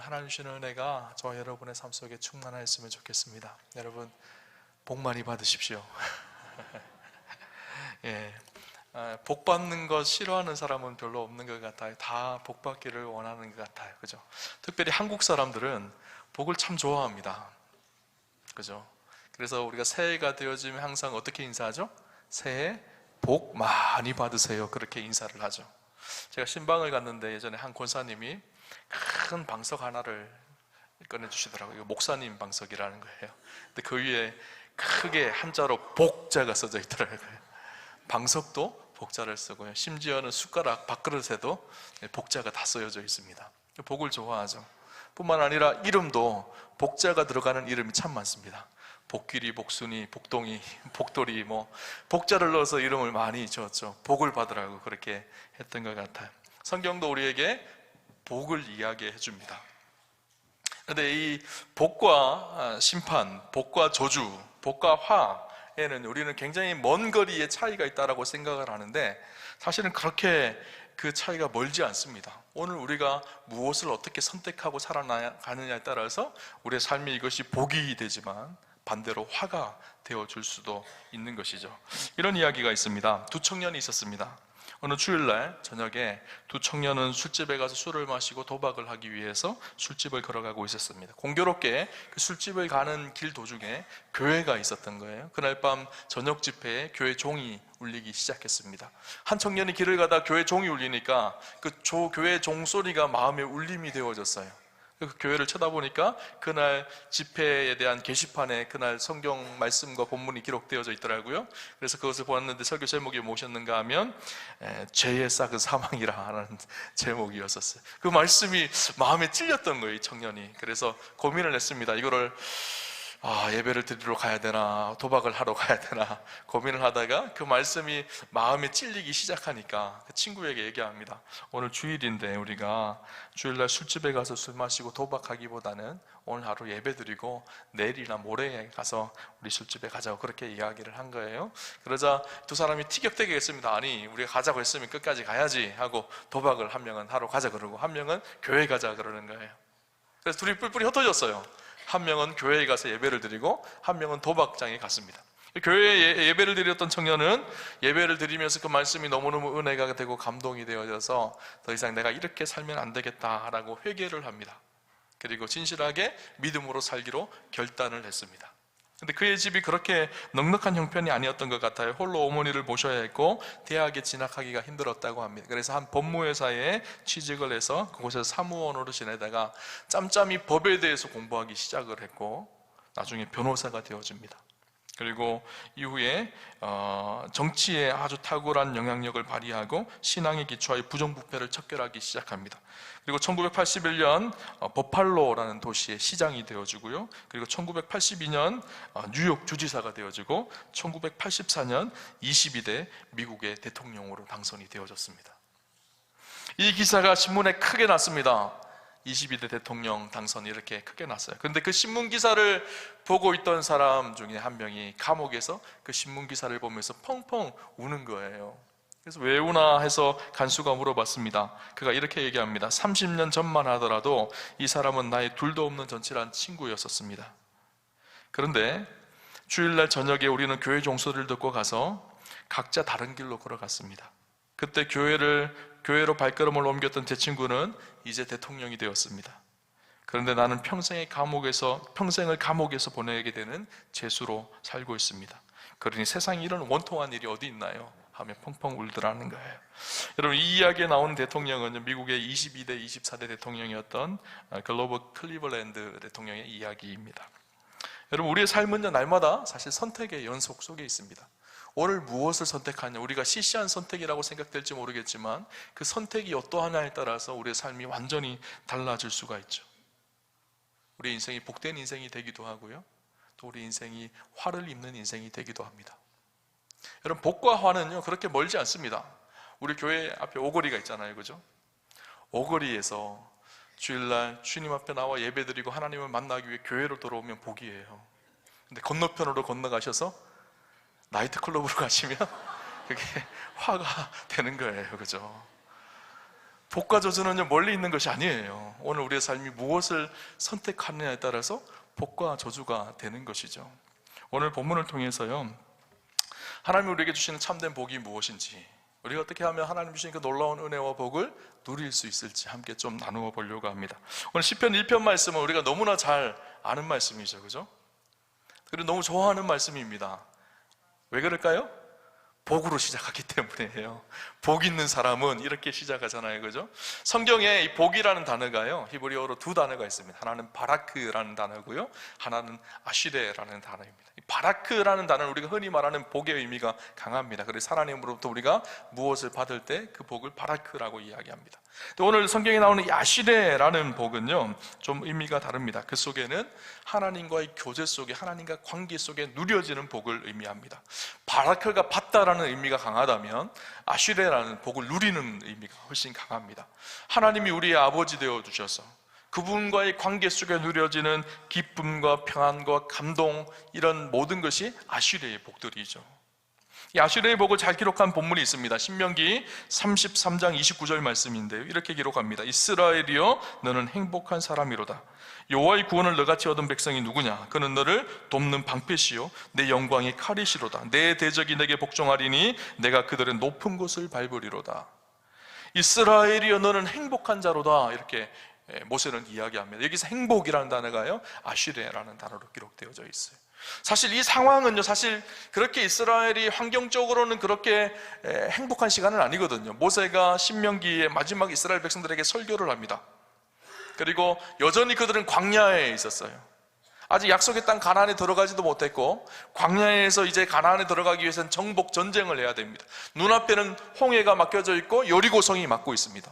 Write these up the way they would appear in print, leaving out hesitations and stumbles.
하나님 주시는 은혜가 저와 여러분의 삶 속에 충만하였으면 좋겠습니다. 여러분 복 많이 받으십시오. 예, 복 받는 것 싫어하는 사람은 별로 없는 것 같아요. 다 복 받기를 원하는 것 같아요. 그죠? 특별히 한국 사람들은 복을 참 좋아합니다. 그죠? 그래서 우리가 새해가 되어지면 항상 어떻게 인사하죠? 새해 복 많이 받으세요. 그렇게 인사를 하죠. 제가 신방을 갔는데 예전에 한 권사님이 큰 방석 하나를 꺼내주시더라고요. 목사님 방석이라는 거예요. 근데 그 위에 크게 한자로 복자가 써져 있더라고요. 방석도 복자를 쓰고요. 심지어는 숟가락 밥그릇에도 복자가 다 쓰여져 있습니다. 복을 좋아하죠. 뿐만 아니라 이름도 복자가 들어가는 이름이 참 많습니다. 복귀리, 복순이, 복동이, 복돌이 복자를 넣어서 이름을 많이 지었죠. 복을 받으라고 그렇게 했던 것 같아요. 성경도 우리에게 복을 이야기해 줍니다. 그런데 이 복과 심판, 복과 저주, 복과 화에는 우리는 굉장히 먼 거리의 차이가 있다고 생각을 하는데 사실은 그렇게 그 차이가 멀지 않습니다. 오늘 우리가 무엇을 어떻게 선택하고 살아가느냐에 따라서 우리의 삶이 이것이 복이 되지만 반대로 화가 되어줄 수도 있는 것이죠. 이런 이야기가 있습니다. 두 청년이 있었습니다. 어느 주일날 저녁에 두 청년은 술집에 가서 술을 마시고 도박을 하기 위해서 술집을 걸어가고 있었습니다. 공교롭게 그 술집을 가는 길 도중에 교회가 있었던 거예요. 그날 밤 저녁 집회에 교회 종이 울리기 시작했습니다. 한 청년이 길을 가다 교회 종이 울리니까 그 교회 종소리가 마음의 울림이 되어졌어요. 그 교회를 쳐다보니까 그날 집회에 대한 게시판에 그날 성경 말씀과 본문이 기록되어져 있더라고요. 그래서 그것을 보았는데 설교 제목이 무엇이었는가 하면 죄의 싹은 사망이라 하는 제목이었었어요. 그 말씀이 마음에 찔렸던 거예요, 이 청년이. 그래서 고민을 했습니다. 이거를 예배를 드리러 가야 되나 도박을 하러 가야 되나 고민을 하다가 그 말씀이 마음에 찔리기 시작하니까 그 친구에게 얘기합니다. 오늘 주일인데 우리가 주일날 술집에 가서 술 마시고 도박하기보다는 오늘 하루 예배 드리고 내일이나 모레에 가서 우리 술집에 가자고 그렇게 이야기를 한 거예요. 그러자 두 사람이 티격태격 했습니다. 아니 우리가 가자고 했으면 끝까지 가야지 하고 도박을 한 명은 하러 가자 그러고 한 명은 교회 가자 그러는 거예요. 그래서 둘이 뿔뿔이 흩어졌어요. 한 명은 교회에 가서 예배를 드리고 한 명은 도박장에 갔습니다. 교회에 예배를 드렸던 청년은 예배를 드리면서 그 말씀이 너무너무 은혜가 되고 감동이 되어져서 더 이상 내가 이렇게 살면 안 되겠다라고 회개를 합니다. 그리고 진실하게 믿음으로 살기로 결단을 했습니다. 근데 그의 집이 그렇게 넉넉한 형편이 아니었던 것 같아요. 홀로 어머니를 모셔야 했고 대학에 진학하기가 힘들었다고 합니다. 그래서 한 법무회사에 취직을 해서 그곳에서 사무원으로 지내다가 짬짬이 법에 대해서 공부하기 시작을 했고 나중에 변호사가 되어집니다. 그리고 이후에 정치에 아주 탁월한 영향력을 발휘하고 신앙의 기초의 부정부패를 척결하기 시작합니다. 그리고 1981년 버팔로라는 도시의 시장이 되어지고요. 그리고 1982년 뉴욕 주지사가 되어지고 1984년 22대 미국의 대통령으로 당선이 되어졌습니다. 이 기사가 신문에 크게 났습니다. 22대 대통령 당선이 이렇게 크게 났어요. 그런데 그 신문 기사를 보고 있던 사람 중에 한 명이 감옥에서 그 신문 기사를 보면서 펑펑 우는 거예요. 그래서 왜 우나 해서 간수가 물어봤습니다. 그가 이렇게 얘기합니다. 30년 전만 하더라도 이 사람은 나의 둘도 없는 전칠한 친구였었습니다. 그런데 주일날 저녁에 우리는 교회 종소리를 듣고 가서 각자 다른 길로 걸어갔습니다. 그때 교회로 발걸음을 옮겼던 제 친구는 이제 대통령이 되었습니다. 그런데 나는 평생을 감옥에서 보내게 되는 죄수로 살고 있습니다. 그러니 세상에 이런 원통한 일이 어디 있나요? 하며 펑펑 울더라는 거예요. 여러분 이 이야기에 나오는 대통령은 미국의 22대, 24대 대통령이었던 글로버 클리블랜드 대통령의 이야기입니다. 여러분 우리의 삶은요 날마다 사실 선택의 연속 속에 있습니다. 오늘 무엇을 선택하냐, 우리가 시시한 선택이라고 생각될지 모르겠지만 그 선택이 어떠하냐에 따라서 우리의 삶이 완전히 달라질 수가 있죠. 우리 인생이 복된 인생이 되기도 하고요, 또 우리 인생이 화를 입는 인생이 되기도 합니다. 여러분 복과 화는요 그렇게 멀지 않습니다. 우리 교회 앞에 오거리가 있잖아요, 그죠? 오거리에서 주일날 주님 앞에 나와 예배드리고 하나님을 만나기 위해 교회로 돌아오면 복이에요. 근데 건너편으로 건너가셔서 나이트클럽으로 가시면 그게 화가 되는 거예요, 그죠? 복과 저주는요 멀리 있는 것이 아니에요. 오늘 우리의 삶이 무엇을 선택하느냐에 따라서 복과 저주가 되는 것이죠. 오늘 본문을 통해서요, 하나님이 우리에게 주시는 참된 복이 무엇인지, 우리가 어떻게 하면 하나님 주신 그 놀라운 은혜와 복을 누릴 수 있을지 함께 좀 나누어 보려고 합니다. 오늘 시편 1편 말씀은 우리가 너무나 잘 아는 말씀이죠, 그죠? 그리고 너무 좋아하는 말씀입니다. 왜 그럴까요? 복으로 시작하기 때문이에요. 복 있는 사람은 이렇게 시작하잖아요, 그죠? 성경에 이 복이라는 단어가요, 히브리어로 두 단어가 있습니다. 하나는 바라크라는 단어고요, 하나는 아시레라는 단어입니다. 이 바라크라는 단어는 우리가 흔히 말하는 복의 의미가 강합니다. 그래서 하나님으로부터 우리가 무엇을 받을 때 그 복을 바라크라고 이야기합니다. 오늘 성경에 나오는 이 아시레라는 복은요, 좀 의미가 다릅니다. 그 속에는 하나님과의 교제 속에, 하나님과 관계 속에 누려지는 복을 의미합니다. 바라크가 받다라는 의미가 강하다면 아시레라는 복을 누리는 의미가 훨씬 강합니다. 하나님이 우리의 아버지 되어 주셔서 그분과의 관계 속에 누려지는 기쁨과 평안과 감동, 이런 모든 것이 아시레의 복들이죠. 이 아시레의 복을 잘 기록한 본문이 있습니다. 신명기 33장 29절 말씀인데요, 이렇게 기록합니다. 이스라엘이여 너는 행복한 사람이로다. 여호와의 구원을 너같이 얻은 백성이 누구냐? 그는 너를 돕는 방패시요 내 영광이 칼이시로다. 내 대적이 내게 복종하리니 내가 그들의 높은 곳을 밟으리로다. 이스라엘이여 너는 행복한 자로다, 이렇게 모세는 이야기합니다. 여기서 행복이라는 단어가요, 아시레라는 단어로 기록되어져 있어요. 사실 이 상황은요, 사실 그렇게 이스라엘이 환경적으로는 그렇게 행복한 시간은 아니거든요. 모세가 신명기의 마지막 이스라엘 백성들에게 설교를 합니다. 그리고 여전히 그들은 광야에 있었어요. 아직 약속의 땅 가나안에 들어가지도 못했고, 광야에서 이제 가나안에 들어가기 위해서는 정복 전쟁을 해야 됩니다. 눈앞에는 홍해가 막혀져 있고 여리고성이 막고 있습니다.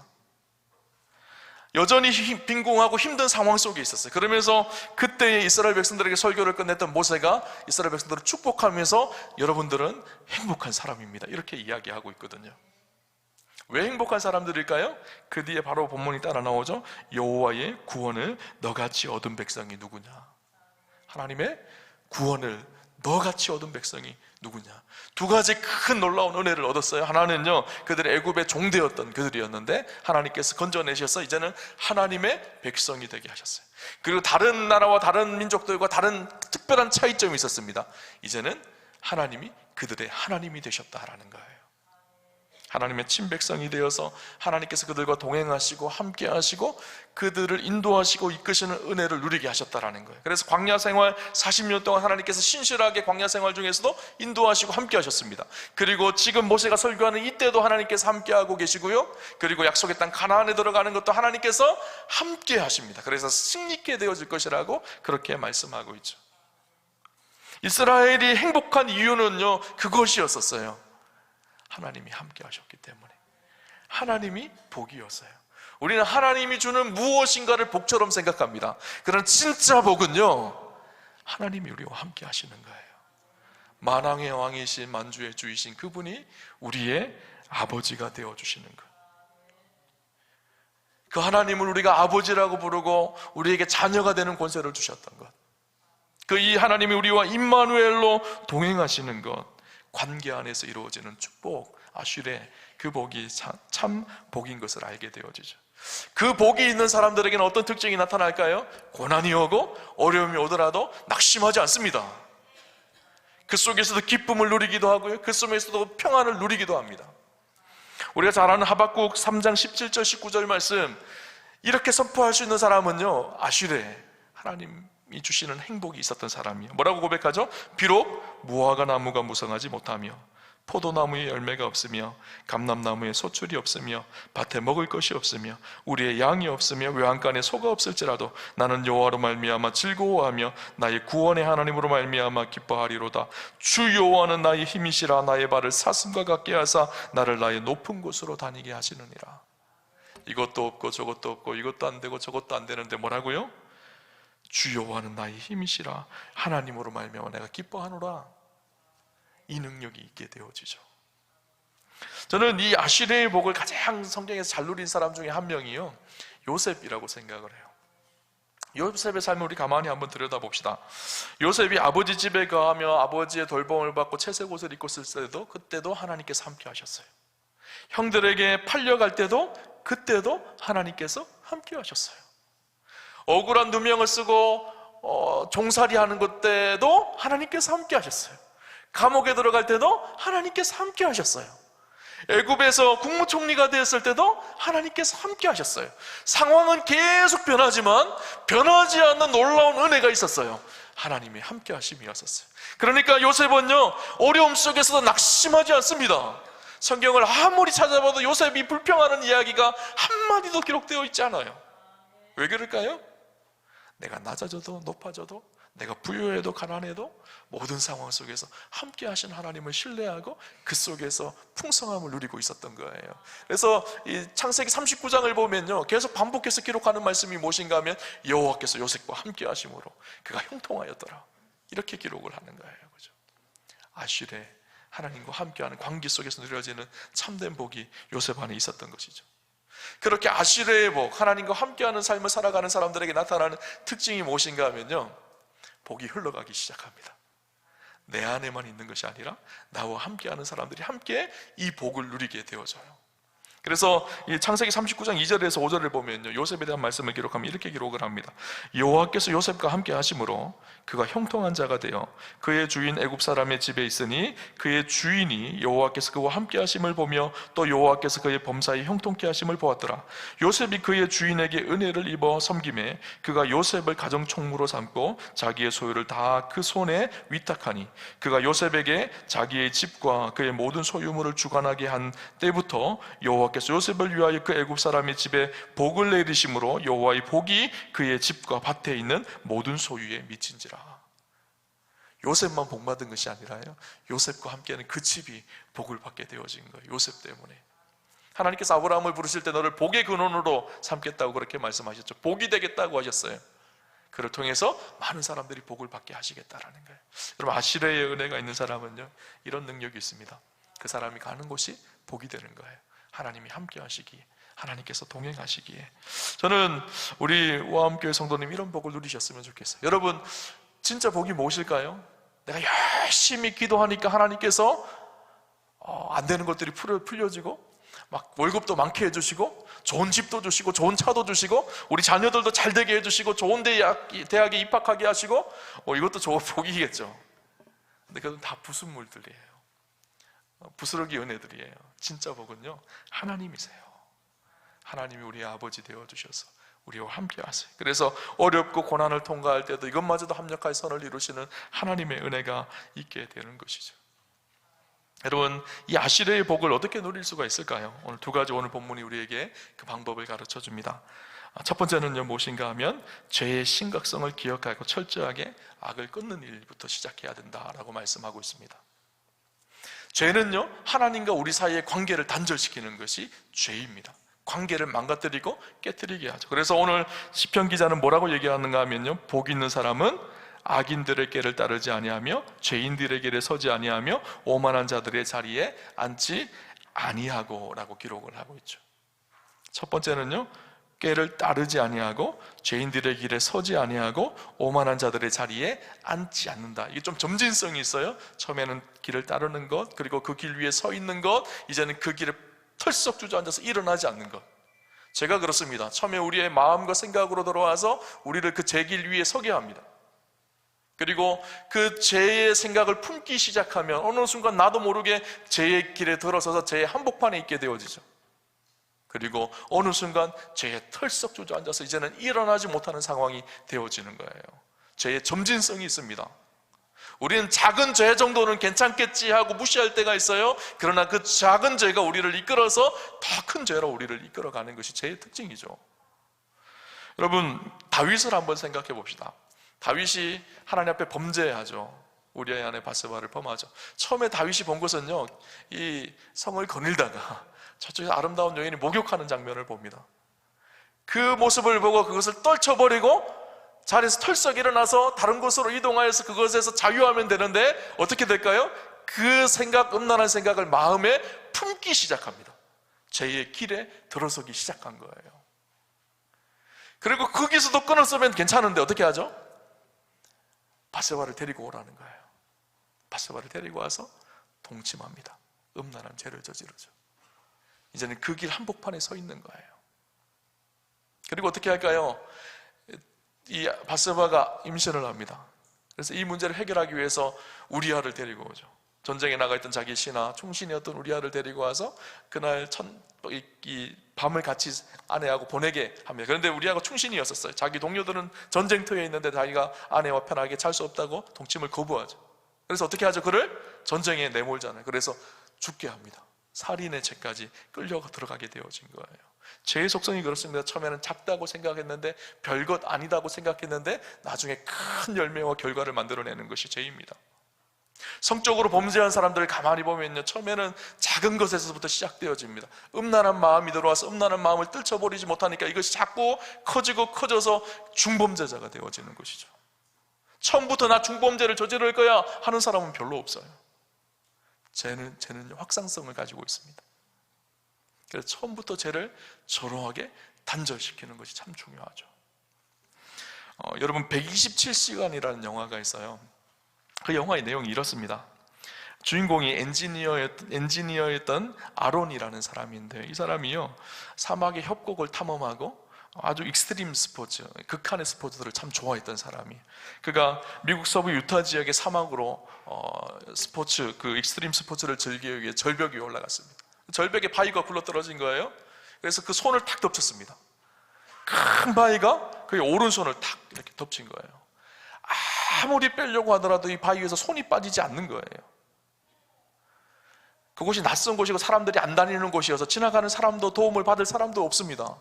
여전히 빈궁하고 힘든 상황 속에 있었어요. 그러면서 그때의 이스라엘 백성들에게 설교를 끝냈던 모세가 이스라엘 백성들을 축복하면서 여러분들은 행복한 사람입니다, 이렇게 이야기하고 있거든요. 왜 행복한 사람들일까요? 그 뒤에 바로 본문이 따라 나오죠. 여호와의 구원을 너같이 얻은 백성이 누구냐? 하나님의 구원을 너같이 얻은 백성이 누구냐? 두 가지 큰 놀라운 은혜를 얻었어요. 하나는요, 그들의 애굽의 종되었던 그들이었는데 하나님께서 건져내셔서 이제는 하나님의 백성이 되게 하셨어요. 그리고 다른 나라와 다른 민족들과 다른 특별한 차이점이 있었습니다. 이제는 하나님이 그들의 하나님이 되셨다라는 거예요. 하나님의 친백성이 되어서 하나님께서 그들과 동행하시고 함께 하시고 그들을 인도하시고 이끄시는 은혜를 누리게 하셨다라는 거예요. 그래서 광야 생활 40년 동안 하나님께서 신실하게 광야 생활 중에서도 인도하시고 함께 하셨습니다. 그리고 지금 모세가 설교하는 이때도 하나님께서 함께 하고 계시고요, 그리고 약속의 땅 가나안에 들어가는 것도 하나님께서 함께 하십니다. 그래서 승리케 되어질 것이라고 그렇게 말씀하고 있죠. 이스라엘이 행복한 이유는요, 그것이었었어요. 하나님이 함께 하셨기 때문에. 하나님이 복이었어요. 우리는 하나님이 주는 무엇인가를 복처럼 생각합니다. 그러나 진짜 복은요, 하나님이 우리와 함께 하시는 거예요. 만왕의 왕이신 만주의 주이신 그분이 우리의 아버지가 되어주시는 것. 그 하나님을 우리가 아버지라고 부르고 우리에게 자녀가 되는 권세를 주셨던 것, 그 이 하나님이 우리와 임마누엘로 동행하시는 것, 관계 안에서 이루어지는 축복, 아슈레, 그 복이 참 복인 것을 알게 되어지죠. 그 복이 있는 사람들에게는 어떤 특징이 나타날까요? 고난이 오고 어려움이 오더라도 낙심하지 않습니다. 그 속에서도 기쁨을 누리기도 하고요, 그 속에서도 평안을 누리기도 합니다. 우리가 잘 아는 하박국 3장 17절 19절 말씀, 이렇게 선포할 수 있는 사람은요, 아슈레, 하나님이 주시는 행복이 있었던 사람이에요. 뭐라고 고백하죠? 비록 무화과 나무가 무성하지 못하며 포도나무에 열매가 없으며 감람나무에 소출이 없으며 밭에 먹을 것이 없으며 우리의 양이 없으며 외양간에 소가 없을지라도 나는 여호와로 말미암아 즐거워하며 나의 구원의 하나님으로 말미암아 기뻐하리로다. 주 여호와는 나의 힘이시라. 나의 발을 사슴과 같게 하사 나를 나의 높은 곳으로 다니게 하시느니라. 이것도 없고 저것도 없고 이것도 안 되고 저것도 안 되는데 뭐라고요? 주 여호와는 나의 힘이시라. 하나님으로 말미암아 내가 기뻐하노라. 이 능력이 있게 되어지죠. 저는 이 아시레의 복을 가장 성경에서 잘 누린 사람 중에 한 명이요, 요셉이라고 생각을 해요. 요셉의 삶을 우리 가만히 한번 들여다봅시다. 요셉이 아버지 집에 가하며 아버지의 돌봄을 받고 채색 옷을 입고 있을 때도 그때도 하나님께서 함께 하셨어요. 형들에게 팔려갈 때도 그때도 하나님께서 함께 하셨어요. 억울한 누명을 쓰고 종살이 하는 것 때도 하나님께서 함께 하셨어요. 감옥에 들어갈 때도 하나님께서 함께 하셨어요. 애굽에서 국무총리가 되었을 때도 하나님께서 함께 하셨어요. 상황은 계속 변하지만 변하지 않는 놀라운 은혜가 있었어요. 하나님의 함께 하심이었었어요. 그러니까 요셉은요, 어려움 속에서도 낙심하지 않습니다. 성경을 아무리 찾아봐도 요셉이 불평하는 이야기가 한마디도 기록되어 있지 않아요. 왜 그럴까요? 내가 낮아져도 높아져도, 내가 부유해도 가난해도 모든 상황 속에서 함께 하신 하나님을 신뢰하고 그 속에서 풍성함을 누리고 있었던 거예요. 그래서 이 창세기 39장을 보면요, 계속 반복해서 기록하는 말씀이 무엇인가 하면 여호와께서 요셉과 함께 하심으로 그가 형통하였더라, 이렇게 기록을 하는 거예요. 그죠? 아실에 하나님과 함께하는 관계 속에서 누려지는 참된 복이 요셉 안에 있었던 것이죠. 그렇게 아실의 복, 하나님과 함께하는 삶을 살아가는 사람들에게 나타나는 특징이 무엇인가 하면요, 복이 흘러가기 시작합니다. 내 안에만 있는 것이 아니라 나와 함께하는 사람들이 함께 이 복을 누리게 되어져요. 그래서 이 창세기 39장 2절에서 5절을 보면요, 요셉에 대한 말씀을 기록하면 이렇게 기록을 합니다. 여호와께서 요셉과 함께 하심으로 그가 형통한 자가 되어 그의 주인 애굽 사람의 집에 있으니 그의 주인이 여호와께서 그와 함께 하심을 보며 또 여호와께서 그의 범사에 형통케 하심을 보았더라. 요셉이 그의 주인에게 은혜를 입어 섬김에 그가 요셉을 가정 총무로 삼고 자기의 소유를 다 그 손에 위탁하니 그가 요셉에게 자기의 집과 그의 모든 소유물을 주관하게 한 때부터 여호와께서 요셉을 위하여 그 애굽 사람의 집에 복을 내리심으로 여호와의 복이 그의 집과 밭에 있는 모든 소유에 미친지라. 요셉만 복 받은 것이 아니라요, 요셉과 함께하는 그 집이 복을 받게 되어진 거예요. 요셉 때문에. 하나님께서 아브라함을 부르실 때 너를 복의 근원으로 삼겠다고 그렇게 말씀하셨죠. 복이 되겠다고 하셨어요. 그를 통해서 많은 사람들이 복을 받게 하시겠다라는 거예요. 여러분, 아시레의 은혜가 있는 사람은요, 이런 능력이 있습니다. 그 사람이 가는 곳이 복이 되는 거예요. 하나님이 함께 하시기에, 하나님께서 동행하시기에. 저는 우리 우암교회 성도님 이런 복을 누리셨으면 좋겠어요. 여러분, 진짜 복이 무엇일까요? 내가 열심히 기도하니까 하나님께서 안 되는 것들이 풀려지고 막 월급도 많게 해주시고 좋은 집도 주시고 좋은 차도 주시고 우리 자녀들도 잘 되게 해주시고 좋은 대학에 입학하게 하시고 이것도 좋은 복이겠죠. 근데 그건 다 부순물들이에요. 부스러기 은혜들이에요. 진짜 복은요, 하나님이세요. 하나님이 우리의 아버지 되어주셔서 우리와 함께 하세요. 그래서 어렵고 고난을 통과할 때도 이것마저도 합력할 선을 이루시는 하나님의 은혜가 있게 되는 것이죠. 여러분, 이 아시레의 복을 어떻게 누릴 수가 있을까요? 오늘 두 가지, 오늘 본문이 우리에게 그 방법을 가르쳐 줍니다. 첫 번째는요, 무엇인가 하면 죄의 심각성을 기억하고 철저하게 악을 끊는 일부터 시작해야 된다라고 말씀하고 있습니다. 죄는요, 하나님과 우리 사이의 관계를 단절시키는 것이 죄입니다. 관계를 망가뜨리고 깨뜨리게 하죠. 그래서 오늘 시편 기자는 뭐라고 얘기하는가 하면요, 복 있는 사람은 악인들의 길을 따르지 아니하며 죄인들의 길에 서지 아니하며 오만한 자들의 자리에 앉지 아니하고 라고 기록을 하고 있죠. 첫 번째는요, 꾀를 따르지 아니하고 죄인들의 길에 서지 아니하고 오만한 자들의 자리에 앉지 않는다. 이게 좀 점진성이 있어요. 처음에는 길을 따르는 것, 그리고 그 길 위에 서 있는 것, 이제는 그 길에 털썩 주저앉아서 일어나지 않는 것. 제가 그렇습니다. 처음에 우리의 마음과 생각으로 들어와서 우리를 그 제 길 위에 서게 합니다. 그리고 그 죄의 생각을 품기 시작하면 어느 순간 나도 모르게 죄의 길에 들어서서 죄의 한복판에 있게 되어지죠. 그리고 어느 순간 죄에 털썩 주저앉아서 이제는 일어나지 못하는 상황이 되어지는 거예요. 죄의 점진성이 있습니다. 우리는 작은 죄 정도는 괜찮겠지 하고 무시할 때가 있어요. 그러나 그 작은 죄가 우리를 이끌어서 더 큰 죄로 우리를 이끌어가는 것이 죄의 특징이죠. 여러분, 다윗을 한번 생각해 봅시다. 다윗이 하나님 앞에 범죄하죠. 우리아의 아내 바세바를 범하죠. 처음에 다윗이 본 것은요, 이 성을 거닐다가 저쪽에 아름다운 여인이 목욕하는 장면을 봅니다. 그 모습을 보고 그것을 떨쳐버리고 자리에서 털썩 일어나서 다른 곳으로 이동하여서 그것에서 자유하면 되는데 어떻게 될까요? 그 생각, 음란한 생각을 마음에 품기 시작합니다. 죄의 길에 들어서기 시작한 거예요. 그리고 거기서도 끊었으면 괜찮은데 어떻게 하죠? 바세바를 데리고 오라는 거예요. 바세바를 데리고 와서 동침합니다. 음란한 죄를 저지르죠. 이제는 그 길 한복판에 서 있는 거예요. 그리고 어떻게 할까요? 이 바세바가 임신을 합니다. 그래서 이 문제를 해결하기 위해서 우리아를 데리고 오죠. 전쟁에 나가 있던 자기 신하 충신이었던 우리아를 데리고 와서 그날 이 밤을 같이 아내하고 보내게 합니다. 그런데 우리아가 충신이었었어요. 자기 동료들은 전쟁터에 있는데 자기가 아내와 편하게 잘 수 없다고 동침을 거부하죠. 그래서 어떻게 하죠? 그를 전쟁에 내몰잖아요. 그래서 죽게 합니다. 살인의 죄까지 끌려가 들어가게 되어진 거예요. 죄의 속성이 그렇습니다. 처음에는 작다고 생각했는데 별것 아니다고 생각했는데 나중에 큰 열매와 결과를 만들어내는 것이 죄입니다. 성적으로 범죄한 사람들을 가만히 보면요, 처음에는 작은 것에서부터 시작되어집니다. 음란한 마음이 들어와서 음란한 마음을 떨쳐버리지 못하니까 이것이 자꾸 커지고 커져서 중범죄자가 되어지는 것이죠. 처음부터 나 중범죄를 저지를 거야 하는 사람은 별로 없어요. 죄는 확산성을 가지고 있습니다. 그래서 처음부터 죄를 조롱하게 단절시키는 것이 참 중요하죠. 여러분 127시간이라는 영화가 있어요. 그 영화의 내용이 이렇습니다. 주인공이 엔지니어였던 아론이라는 사람인데, 이 사람이요 사막의 협곡을 탐험하고 아주 익스트림 스포츠, 극한의 스포츠들을 참 좋아했던 사람이에요. 그가 미국 서부 유타 지역의 사막으로 그 익스트림 스포츠를 즐기기 위해 절벽 위에 올라갔습니다. 절벽에 바위가 굴러떨어진 거예요. 그래서 그 손을 탁 덮쳤습니다. 큰 바위가 그의 오른손을 탁 이렇게 덮친 거예요. 아무리 빼려고 하더라도 이 바위에서 손이 빠지지 않는 거예요. 그곳이 낯선 곳이고 사람들이 안 다니는 곳이어서 지나가는 사람도 도움을 받을 사람도 없습니다.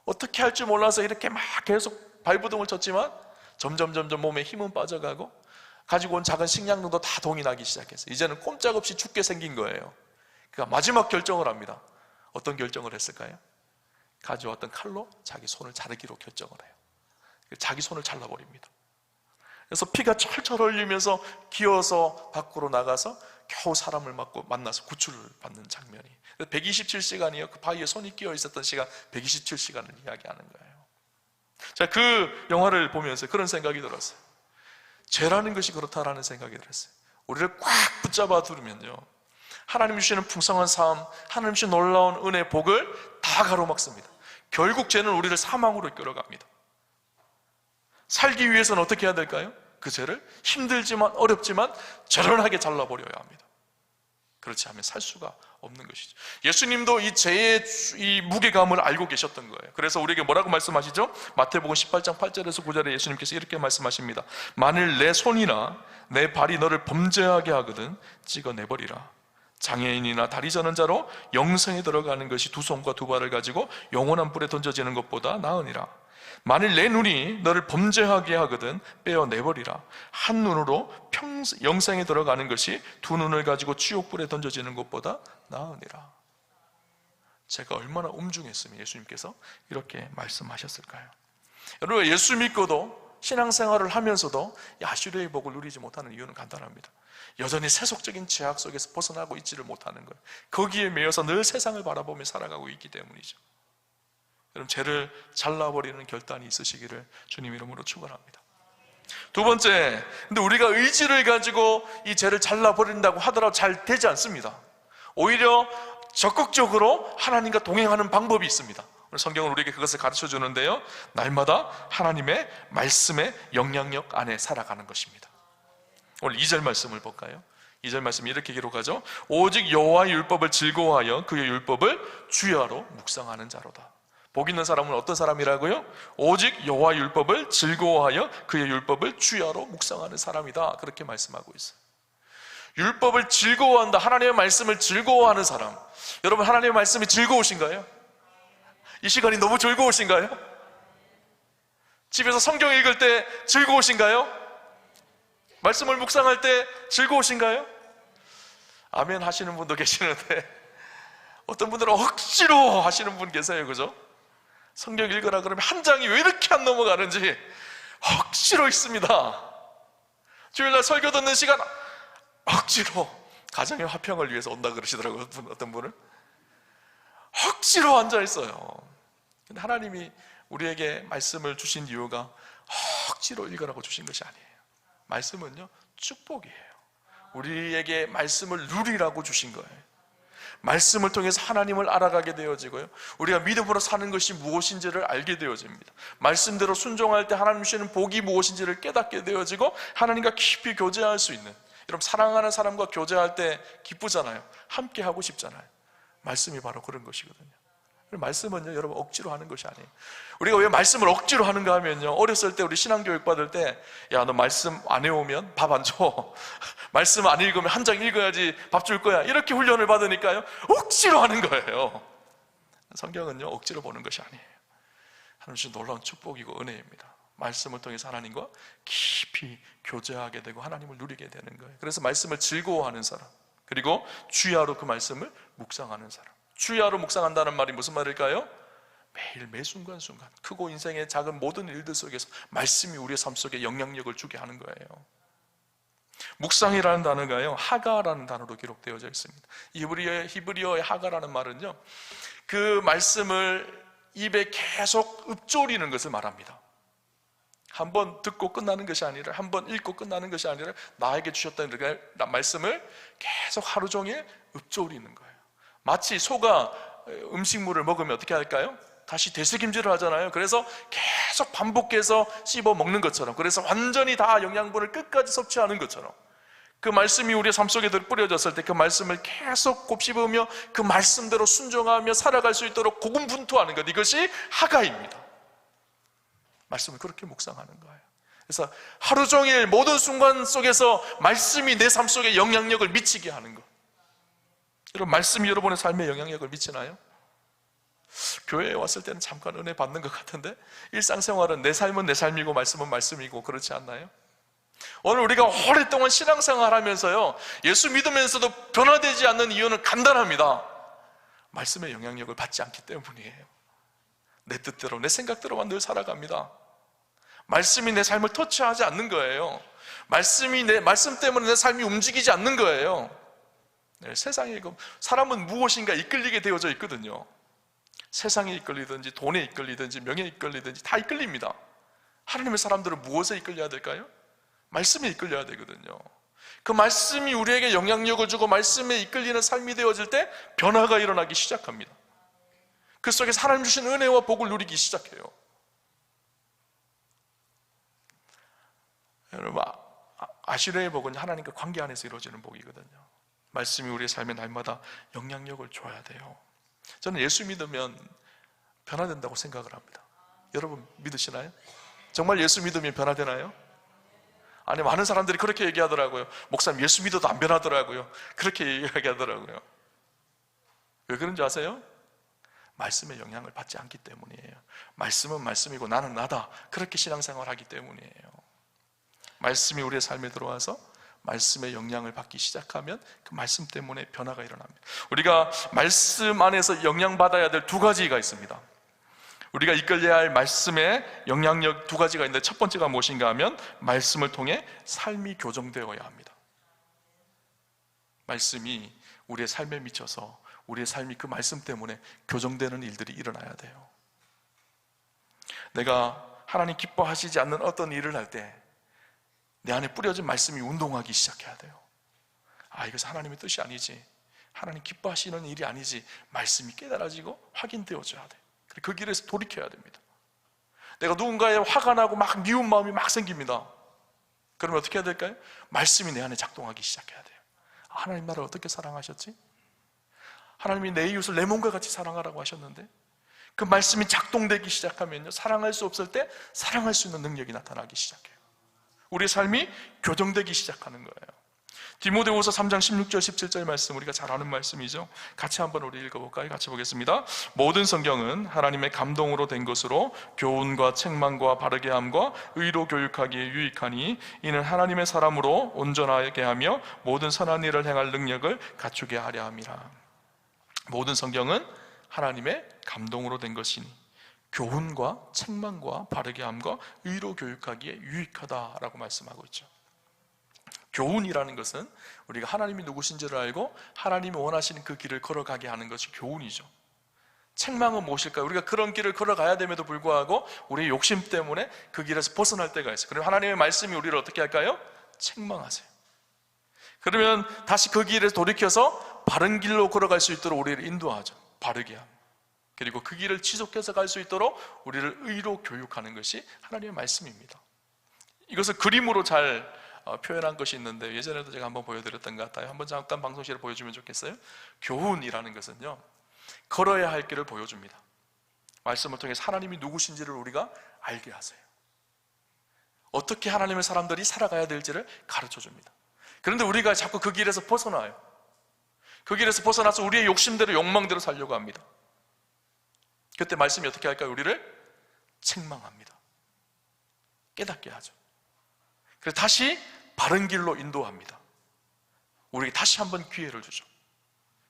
어떻게 할지 몰라서 이렇게 막 계속 발부둥을 쳤지만 점점 몸에 힘은 빠져가고 가지고 온 작은 식량들도 다 동이 나기 시작했어요. 이제는 꼼짝없이 죽게 생긴 거예요. 그가 마지막 결정을 합니다. 어떤 결정을 했을까요? 가져왔던 칼로 자기 손을 자르기로 결정을 해요. 자기 손을 잘라버립니다. 그래서 피가 철철 흘리면서 기어서 밖으로 나가서 겨우 사람을 만나서 구출을 받는 장면이, 127시간이요 그 바위에 손이 끼어 있었던 시간 127시간을 이야기하는 거예요. 자, 그 영화를 보면서 그런 생각이 들었어요. 죄라는 것이 그렇다라는 생각이 들었어요. 우리를 꽉 붙잡아 두면요, 하나님 주시는 풍성한 삶, 하나님 주시는 놀라운 은혜, 복을 다 가로막습니다. 결국 죄는 우리를 사망으로 이끌어갑니다. 살기 위해서는 어떻게 해야 될까요? 그 죄를 힘들지만 어렵지만 저런하게 잘라버려야 합니다. 그렇지 않으면 살 수가 없는 것이죠. 예수님도 이 죄의 이 무게감을 알고 계셨던 거예요. 그래서 우리에게 뭐라고 말씀하시죠? 마태복음 18장 8절에서 9절에 예수님께서 이렇게 말씀하십니다. 만일 내 손이나 내 발이 너를 범죄하게 하거든 찍어내버리라. 장애인이나 다리 저는 자로 영생에 들어가는 것이 두 손과 두 발을 가지고 영원한 불에 던져지는 것보다 나으니라. 만일 내 눈이 너를 범죄하게 하거든 빼어내버리라. 한 눈으로 영생에 들어가는 것이 두 눈을 가지고 지옥불에 던져지는 것보다 나으니라. 제가 얼마나 엄중했으면 예수님께서 이렇게 말씀하셨을까요? 여러분, 예수 믿고도 신앙생활을 하면서도 아슈리의 복을 누리지 못하는 이유는 간단합니다. 여전히 세속적인 죄악 속에서 벗어나고 있지를 못하는 거예요. 거기에 매여서 늘 세상을 바라보며 살아가고 있기 때문이죠. 여러분, 죄를 잘라버리는 결단이 있으시기를 주님 이름으로 축원합니다. 두 번째, 근데 우리가 의지를 가지고 이 죄를 잘라버린다고 하더라도 잘 되지 않습니다. 오히려 적극적으로 하나님과 동행하는 방법이 있습니다. 오늘 성경은 우리에게 그것을 가르쳐 주는데요, 날마다 하나님의 말씀의 영향력 안에 살아가는 것입니다. 오늘 2절 말씀을 볼까요? 2절 말씀이 이렇게 기록하죠. 오직 여호와의 율법을 즐거워하여 그의 율법을 주야로 묵상하는 자로다. 복 있는 사람은 어떤 사람이라고요? 오직 여호와의 율법을 즐거워하여 그의 율법을 주야로 묵상하는 사람이다. 그렇게 말씀하고 있어요. 율법을 즐거워한다, 하나님의 말씀을 즐거워하는 사람. 여러분, 하나님의 말씀이 즐거우신가요? 이 시간이 너무 즐거우신가요? 집에서 성경 읽을 때 즐거우신가요? 말씀을 묵상할 때 즐거우신가요? 아멘 하시는 분도 계시는데 어떤 분들은 억지로 하시는 분 계세요. 그죠? 성경 읽으라 그러면 한 장이 왜 이렇게 안 넘어가는지 억지로 읽습니다. 주일날 설교 듣는 시간 억지로, 가정의 화평을 위해서 온다 그러시더라고요. 어떤 분은 억지로 앉아있어요. 근데 하나님이 우리에게 말씀을 주신 이유가 억지로 읽으라고 주신 것이 아니에요. 말씀은요, 축복이에요. 우리에게 말씀을 누리라고 주신 거예요. 말씀을 통해서 하나님을 알아가게 되어지고요, 우리가 믿음으로 사는 것이 무엇인지를 알게 되어집니다. 말씀대로 순종할 때 하나님 주시는 복이 무엇인지를 깨닫게 되어지고 하나님과 깊이 교제할 수 있는, 여러분 사랑하는 사람과 교제할 때 기쁘잖아요. 함께 하고 싶잖아요. 말씀이 바로 그런 것이거든요. 말씀은요, 여러분 억지로 하는 것이 아니에요. 우리가 왜 말씀을 억지로 하는가 하면요, 어렸을 때 우리 신앙교육 받을 때, 야 너 말씀 안 해오면 밥 안 줘, 말씀 안 읽으면 한 장 읽어야지 밥 줄 거야, 이렇게 훈련을 받으니까요 억지로 하는 거예요. 성경은요 억지로 보는 것이 아니에요. 하나님 주신 놀라운 축복이고 은혜입니다. 말씀을 통해서 하나님과 깊이 교제하게 되고 하나님을 누리게 되는 거예요. 그래서 말씀을 즐거워하는 사람, 그리고 주야로 그 말씀을 묵상하는 사람. 주야로 묵상한다는 말이 무슨 말일까요? 매일 매 순간순간 크고 인생의 작은 모든 일들 속에서 말씀이 우리의 삶 속에 영향력을 주게 하는 거예요. 묵상이라는 단어가요 하가라는 단어로 기록되어져 있습니다. 히브리어의 하가라는 말은요, 그 말씀을 입에 계속 읊조리는 것을 말합니다. 한번 듣고 끝나는 것이 아니라, 한번 읽고 끝나는 것이 아니라 나에게 주셨다는 그 말씀을 계속 하루 종일 읊조리는 거예요. 마치 소가 음식물을 먹으면 어떻게 할까요? 다시 되새김질을 하잖아요. 그래서 계속 반복해서 씹어 먹는 것처럼, 그래서 완전히 다 영양분을 끝까지 섭취하는 것처럼, 그 말씀이 우리의 삶 속에 뿌려졌을 때 그 말씀을 계속 곱씹으며 그 말씀대로 순종하며 살아갈 수 있도록 고군분투하는 것, 이것이 하가입니다. 말씀을 그렇게 묵상하는 거예요. 그래서 하루 종일 모든 순간 속에서 말씀이 내 삶 속에 영향력을 미치게 하는 것. 여러분, 말씀이 여러분의 삶에 영향력을 미치나요? 교회에 왔을 때는 잠깐 은혜 받는 것 같은데 일상생활은 내 삶은 내 삶이고 말씀은 말씀이고 그렇지 않나요? 오늘 우리가 오랫동안 신앙생활 하면서요 예수 믿으면서도 변화되지 않는 이유는 간단합니다. 말씀의 영향력을 받지 않기 때문이에요. 내 뜻대로 내 생각대로만 늘 살아갑니다. 말씀이 내 삶을 터치하지 않는 거예요. 말씀 때문에 내 삶이 움직이지 않는 거예요. 네, 세상에 사람은 무엇인가 이끌리게 되어져 있거든요. 세상에 이끌리든지 돈에 이끌리든지 명예에 이끌리든지 다 이끌립니다. 하나님의 사람들은 무엇에 이끌려야 될까요? 말씀에 이끌려야 되거든요. 그 말씀이 우리에게 영향력을 주고 말씀에 이끌리는 삶이 되어질 때 변화가 일어나기 시작합니다. 그 속에서 하나님 주신 은혜와 복을 누리기 시작해요. 여러분, 아시르의 복은 하나님과 관계 안에서 이루어지는 복이거든요. 말씀이 우리의 삶에 날마다 영향력을 줘야 돼요. 저는 예수 믿으면 변화된다고 생각을 합니다. 여러분 믿으시나요? 정말 예수 믿으면 변화되나요? 아니, 많은 사람들이 그렇게 얘기하더라고요. 목사님 예수 믿어도 안 변하더라고요. 그렇게 얘기하더라고요. 왜 그런지 아세요? 말씀의 영향을 받지 않기 때문이에요. 말씀은 말씀이고 나는 나다, 그렇게 신앙생활을 하기 때문이에요. 말씀이 우리의 삶에 들어와서 말씀의 영향을 받기 시작하면 그 말씀 때문에 변화가 일어납니다. 우리가 말씀 안에서 영향받아야 될 두 가지가 있습니다. 우리가 이끌려야 할 말씀의 영향력 두 가지가 있는데, 첫 번째가 무엇인가 하면 말씀을 통해 삶이 교정되어야 합니다. 말씀이 우리의 삶에 미쳐서 우리의 삶이 그 말씀 때문에 교정되는 일들이 일어나야 돼요. 내가 하나님 기뻐하시지 않는 어떤 일을 할 때 내 안에 뿌려진 말씀이 운동하기 시작해야 돼요. 이것은 하나님의 뜻이 아니지, 하나님 기뻐하시는 일이 아니지, 말씀이 깨달아지고 확인되어져야 돼. 그 길에서 돌이켜야 됩니다. 내가 누군가에 화가 나고 막 미운 마음이 막 생깁니다. 그러면 어떻게 해야 될까요? 말씀이 내 안에 작동하기 시작해야 돼요. 하나님 나를 어떻게 사랑하셨지? 하나님이 내 이웃을 내 몸과 같이 사랑하라고 하셨는데, 그 말씀이 작동되기 시작하면요, 사랑할 수 없을 때 사랑할 수 있는 능력이 나타나기 시작해요. 우리의 삶이 교정되기 시작하는 거예요. 디모데후서 3장 16절 17절 말씀, 우리가 잘 아는 말씀이죠. 같이 한번 우리 읽어볼까요? 같이 보겠습니다. 모든 성경은 하나님의 감동으로 된 것으로 교훈과 책망과 바르게 함과 의로 교육하기에 유익하니 이는 하나님의 사람으로 온전하게 하며 모든 선한 일을 행할 능력을 갖추게 하려 함이라. 모든 성경은 하나님의 감동으로 된 것이니 교훈과 책망과 바르게 함과 의로 교육하기에 유익하다라고 말씀하고 있죠. 교훈이라는 것은 우리가 하나님이 누구신지를 알고 하나님이 원하시는 그 길을 걸어가게 하는 것이 교훈이죠. 책망은 무엇일까요? 우리가 그런 길을 걸어가야 됨에도 불구하고 우리의 욕심 때문에 그 길에서 벗어날 때가 있어요. 그럼 하나님의 말씀이 우리를 어떻게 할까요? 책망하세요. 그러면 다시 그 길에서 돌이켜서 바른 길로 걸어갈 수 있도록 우리를 인도하죠. 바르게 합니다. 그리고 그 길을 지속해서 갈 수 있도록 우리를 의로 교육하는 것이 하나님의 말씀입니다. 이것을 그림으로 잘 표현한 것이 있는데, 예전에도 제가 한번 보여드렸던 것 같아요. 한번 잠깐 방송실에 보여주면 좋겠어요. 교훈이라는 것은요, 걸어야 할 길을 보여줍니다. 말씀을 통해서 하나님이 누구신지를 우리가 알게 하세요. 어떻게 하나님의 사람들이 살아가야 될지를 가르쳐줍니다. 그런데 우리가 자꾸 그 길에서 벗어나요. 그 길에서 벗어나서 우리의 욕심대로 욕망대로 살려고 합니다. 그때 말씀이 어떻게 할까요? 우리를 책망합니다. 깨닫게 하죠. 그래서 다시 바른 길로 인도합니다. 우리에게 다시 한번 기회를 주죠.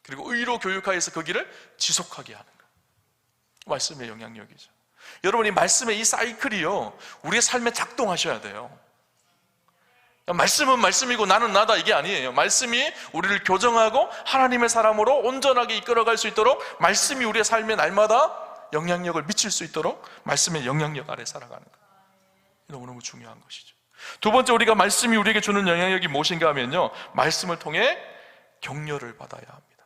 그리고 의로 교육하여서 그 길을 지속하게 하는 거예요. 말씀의 영향력이죠. 여러분, 이 말씀의 이 사이클이요, 우리의 삶에 작동하셔야 돼요. 말씀은 말씀이고 나는 나다, 이게 아니에요. 말씀이 우리를 교정하고 하나님의 사람으로 온전하게 이끌어갈 수 있도록, 말씀이 우리의 삶에 날마다 영향력을 미칠 수 있도록 말씀의 영향력 아래 살아가는 거예요. 너무너무 중요한 것이죠. 두 번째, 우리가 말씀이 우리에게 주는 영향력이 무엇인가 하면요, 말씀을 통해 격려를 받아야 합니다.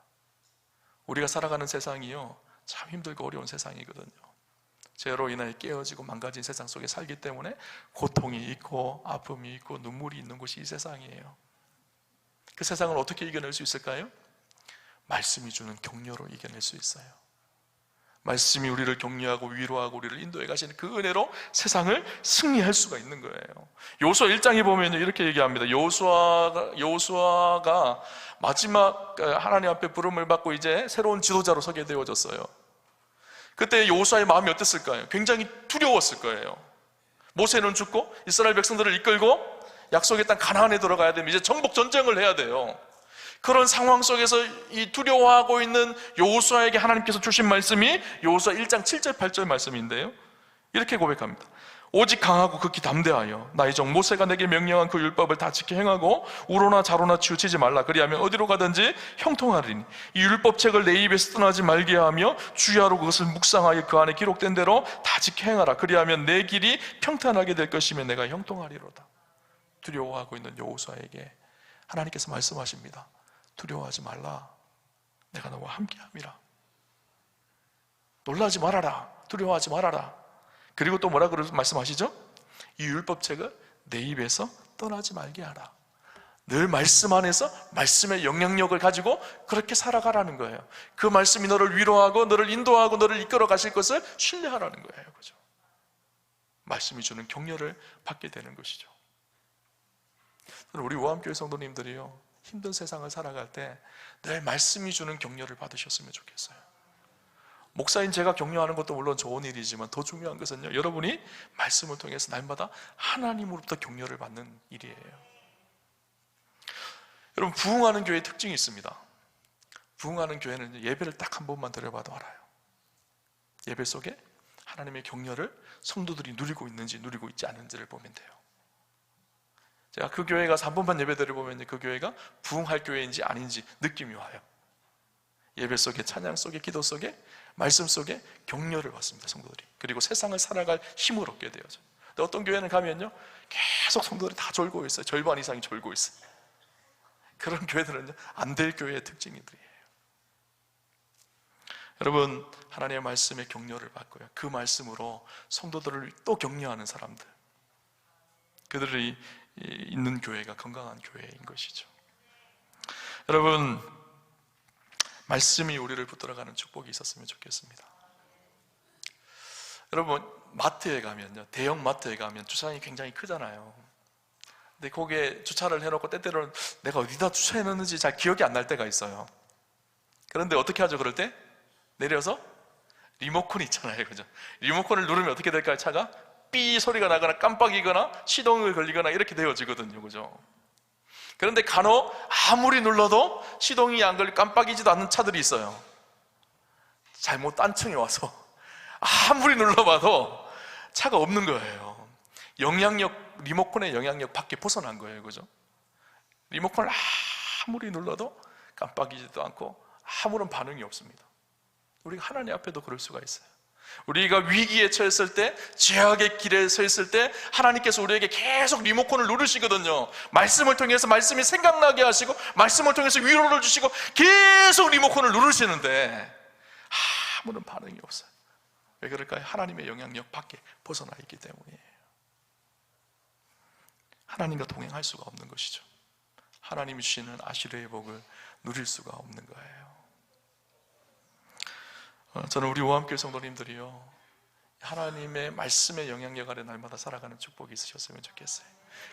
우리가 살아가는 세상이요, 참 힘들고 어려운 세상이거든요. 죄로 인하여 깨어지고 망가진 세상 속에 살기 때문에 고통이 있고 아픔이 있고 눈물이 있는 곳이 이 세상이에요. 그 세상을 어떻게 이겨낼 수 있을까요? 말씀이 주는 격려로 이겨낼 수 있어요. 말씀이 우리를 격려하고 위로하고 우리를 인도해 가시는 그 은혜로 세상을 승리할 수가 있는 거예요. 여호수아 1장에 보면 이렇게 얘기합니다. 여호수아가 마지막 하나님 앞에 부름을 받고 이제 새로운 지도자로 서게 되어졌어요. 그때 여호수아의 마음이 어땠을까요? 굉장히 두려웠을 거예요. 모세는 죽고 이스라엘 백성들을 이끌고 약속의 땅 가나안에 들어가야 됩니다. 이제 정복 전쟁을 해야 돼요. 그런 상황 속에서 이 두려워하고 있는 여호수아에게 하나님께서 주신 말씀이 여호수아 1장 7절 8절 말씀인데요, 이렇게 고백합니다. 오직 강하고 극히 담대하여 나의 종 모세가 내게 명령한 그 율법을 다 지켜 행하고 우로나 좌로나 치우치지 말라. 그리하면 어디로 가든지 형통하리니 이 율법책을 내 입에서 떠나지 말게 하며 주야로 그것을 묵상하여 그 안에 기록된 대로 다 지켜 행하라. 그리하면 내 길이 평탄하게 될 것이며 내가 형통하리로다. 두려워하고 있는 여호수아에게 하나님께서 말씀하십니다. 두려워하지 말라. 내가 너와 함께함이라. 놀라지 말아라. 두려워하지 말아라. 그리고 또 뭐라 그러면서 말씀하시죠? 이 율법책을 내 입에서 떠나지 말게 하라. 늘 말씀 안에서 말씀의 영향력을 가지고 그렇게 살아가라는 거예요. 그 말씀이 너를 위로하고 너를 인도하고 너를 이끌어 가실 것을 신뢰하라는 거예요. 그죠? 말씀이 주는 격려를 받게 되는 것이죠. 우리 오암교회 성도님들이요, 힘든 세상을 살아갈 때 늘 말씀이 주는 격려를 받으셨으면 좋겠어요. 목사인 제가 격려하는 것도 물론 좋은 일이지만 더 중요한 것은요, 여러분이 말씀을 통해서 날마다 하나님으로부터 격려를 받는 일이에요. 여러분, 부흥하는 교회의 특징이 있습니다. 부흥하는 교회는 예배를 딱 한 번만 드려봐도 알아요. 예배 속에 하나님의 격려를 성도들이 누리고 있는지 누리고 있지 않은지를 보면 돼요. 제가 그 교회 가서 한 번만 예배 드려보면 그 교회가 부흥할 교회인지 아닌지 느낌이 와요. 예배 속에, 찬양 속에, 기도 속에, 말씀 속에 격려를 받습니다, 성도들이. 그리고 세상을 살아갈 힘을 얻게 되어져. 근데 어떤 교회는 가면요, 계속 성도들이 다 졸고 있어요. 절반 이상이 졸고 있어요. 그런 교회들은요, 안 될 교회의 특징이들이에요. 여러분, 하나님의 말씀에 격려를 받고요, 그 말씀으로 성도들을 또 격려하는 사람들, 그들이 있는 교회가 건강한 교회인 것이죠. 여러분, 말씀이 우리를 붙들어가는 축복이 있었으면 좋겠습니다. 여러분, 마트에 가면요, 대형 마트에 가면 주차장이 굉장히 크잖아요. 근데 거기에 주차를 해놓고 때때로는 내가 어디다 주차해놨는지 잘 기억이 안 날 때가 있어요. 그런데 어떻게 하죠? 그럴 때 내려서 리모컨이 있잖아요, 그죠? 리모컨을 누르면 어떻게 될까요? 차가 삐 소리가 나거나 깜빡이거나 시동을 걸리거나 이렇게 되어지거든요, 그죠? 그런데 간혹 아무리 눌러도 시동이 안 걸리고 깜빡이지도 않는 차들이 있어요. 잘못 딴층에 와서 아무리 눌러봐도 차가 없는 거예요. 리모컨의 영향력 밖에 벗어난 거예요, 그죠? 리모컨을 아무리 눌러도 깜빡이지도 않고 아무런 반응이 없습니다. 우리가 하나님 앞에도 그럴 수가 있어요. 우리가 위기에 처했을 때, 죄악의 길에 서 있을 때 하나님께서 우리에게 계속 리모컨을 누르시거든요. 말씀을 통해서 말씀이 생각나게 하시고, 말씀을 통해서 위로를 주시고, 계속 리모컨을 누르시는데 아무런 반응이 없어요. 왜 그럴까요? 하나님의 영향력 밖에 벗어나 있기 때문이에요. 하나님과 동행할 수가 없는 것이죠. 하나님이 주시는 아시르의 복을 누릴 수가 없는 거예요. 저는 우리 오함교회 성도님들이요, 하나님의 말씀의 영향력 아래 날마다 살아가는 축복이 있으셨으면 좋겠어요.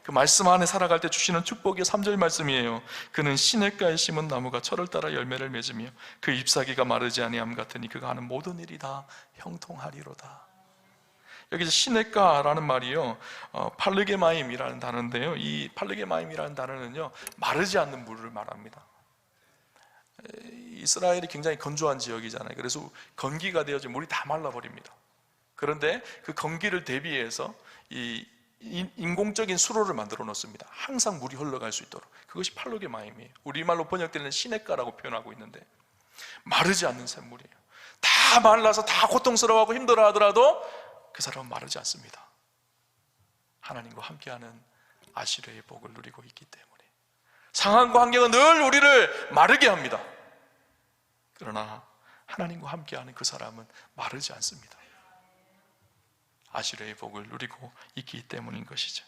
그 말씀 안에 살아갈 때 주시는 축복이 3절 말씀이에요. 그는 시냇가에 심은 나무가 철을 따라 열매를 맺으며 그 잎사귀가 마르지 아니함 같으니 그가 하는 모든 일이 다 형통하리로다. 여기서 시냇가라는 말이요, 팔르게마임이라는 단어인데요, 이 팔르게마임이라는 단어는요, 마르지 않는 물을 말합니다. 이스라엘이 굉장히 건조한 지역이잖아요. 그래서 건기가 되어져 물이 다 말라버립니다. 그런데 그 건기를 대비해서 이 인공적인 수로를 만들어 놓습니다. 항상 물이 흘러갈 수 있도록. 그것이 팔르게마임이에요. 우리말로 번역되는 시냇가라고 표현하고 있는데, 마르지 않는 샘물이에요. 다 말라서 다 고통스러워하고 힘들어하더라도 그 사람은 마르지 않습니다. 하나님과 함께하는 아시르의 복을 누리고 있기 때문에. 상황과 환경은 늘 우리를 마르게 합니다. 그러나 하나님과 함께하는 그 사람은 마르지 않습니다. 아시르의 복을 누리고 있기 때문인 것이죠.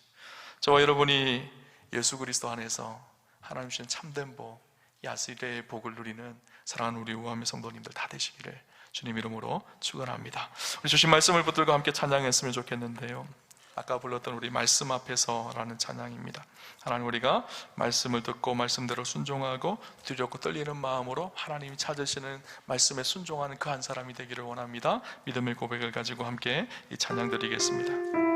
저와 여러분이 예수 그리스도 안에서 하나님 주신 참된 복, 이 아시르의 복을 누리는 사랑하는 우리 우함의 성도님들 다 되시기를 주님 이름으로 축원합니다. 우리 주신 말씀을 붙들고 함께 찬양했으면 좋겠는데요, 아까 불렀던 우리 말씀 앞에서라는 찬양입니다. 하나님, 우리가 말씀을 듣고 말씀대로 순종하고 두렵고 떨리는 마음으로 하나님이 찾으시는 말씀에 순종하는 그 한 사람이 되기를 원합니다. 믿음의 고백을 가지고 함께 이 찬양 드리겠습니다.